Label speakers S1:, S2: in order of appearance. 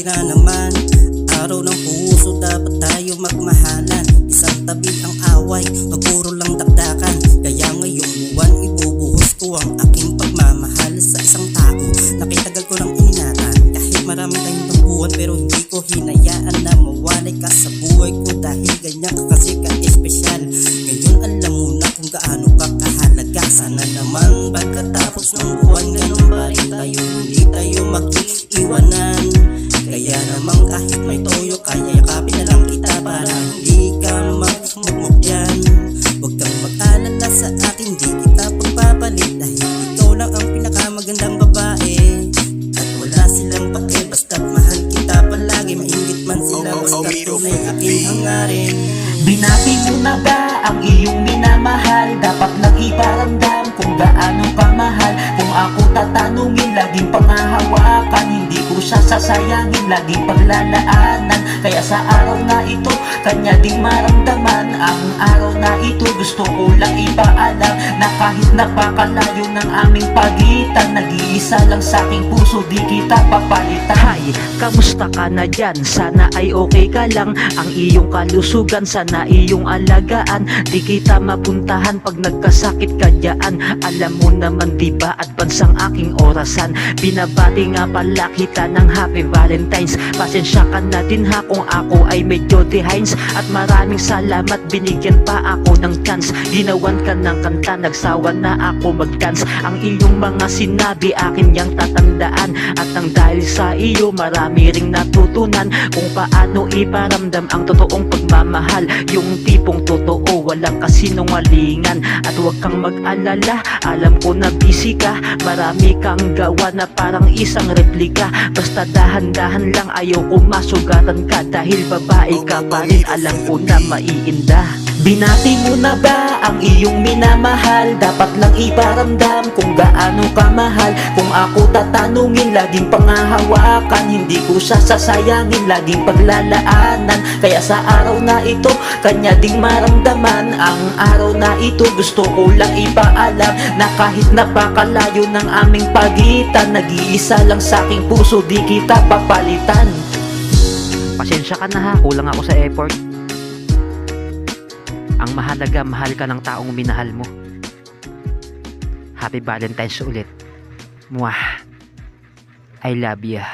S1: Friday na naman, araw ng puso, dapat tayo magmahalan. Isang tabi ang away, magpuro lang dakdakan. Kaya ngayong buwan ibubuhos ko ang aking pagmamahal sa isang tao na kitagal ko lang ingatan. Kahit marami tayong tampuhan, pero hindi ko hinayaan na mawalay ka sa buhay ko. Dahil ganyan ka kasi ka-espesyal. Ngayon alam mo na kung gaano ka kahalaga. Sana naman pagkatapos ng buwan, ganun pa rin tayo, hindi tayo mag-iwanan. Kaya naman kahit may toyo, kaya yakapin na lang kita para hindi ka magmumuk yan. Huwag kang mag-alala sa akin, di kita pagpapalit. Dahil ikaw lang ang pinakamagandang babae. At wala silang pake, basta't mahal kita palagi. Mainggit man sila, basta't tunay aking hangarin.
S2: Binati mo na ba ang iyong minamahal? Dapat lang iparamdam kung gaano ka mahal. Kung ako tatanungin, laging pangahawakan. Hindi ko siya sasayangin, laging paglalaanan. Kaya sa araw na ito, kanya ding maramdaman. Ang araw na ito, gusto ko lang ipaalam na kahit napakalayo ng aming pagitan, nag-iisa lang sa aking puso, di kita papalitan.
S3: Hi, kamusta ka na dyan? Sana ay okay ka lang. Ang iyong kalusugan, sana iyong alagaan. Di kita mapuntahan pag nagkasakit ka dyan. Alam mo naman diba, advance ang aking orasan. Binabati nga pala kita ng Happy Valentine's. Pasensya ka na din ha kung ako ay medyo dehinds. At maraming salamat, binigyan pa ako ng chance. Ginawan ka ng kanta, nagsawa na ako mag-dance. Ang iyong mga sinabi akin yang tatandaan. At ang dahil sa iyo, marami ring natutunan kung paano iparamdam ang totoong pagmamahal. Yung tipong totoo, walang kasinungalingan. At huwag kang mag-alala, alam ko na busy ka. Marami kang gawa na parang isang replika. Basta dahan-dahan lang, ayaw ko masugatan ka. Dahil babae ka pa rin, alam ko na maiinda.
S2: Binati mo na ba ang iyong minamahal? Dapat lang iparamdam kung gaano ka mahal. Kung ako tatanungin, laging pangahawakan. Hindi ko siya sasayangin, laging paglalaanan. Kaya sa araw na ito, kanya ding maramdaman. Ang araw na ito, gusto ko lang ipaalam na kahit napakalayo ng aming pagitan, nag-iisa lang sa aking puso, di kita papalitan.
S3: Pasensya ka na ha, kulang ako sa effort. Ang mahalaga, mahal ka ng taong minahal mo. Happy Valentine's ulit. Mwah! I love you.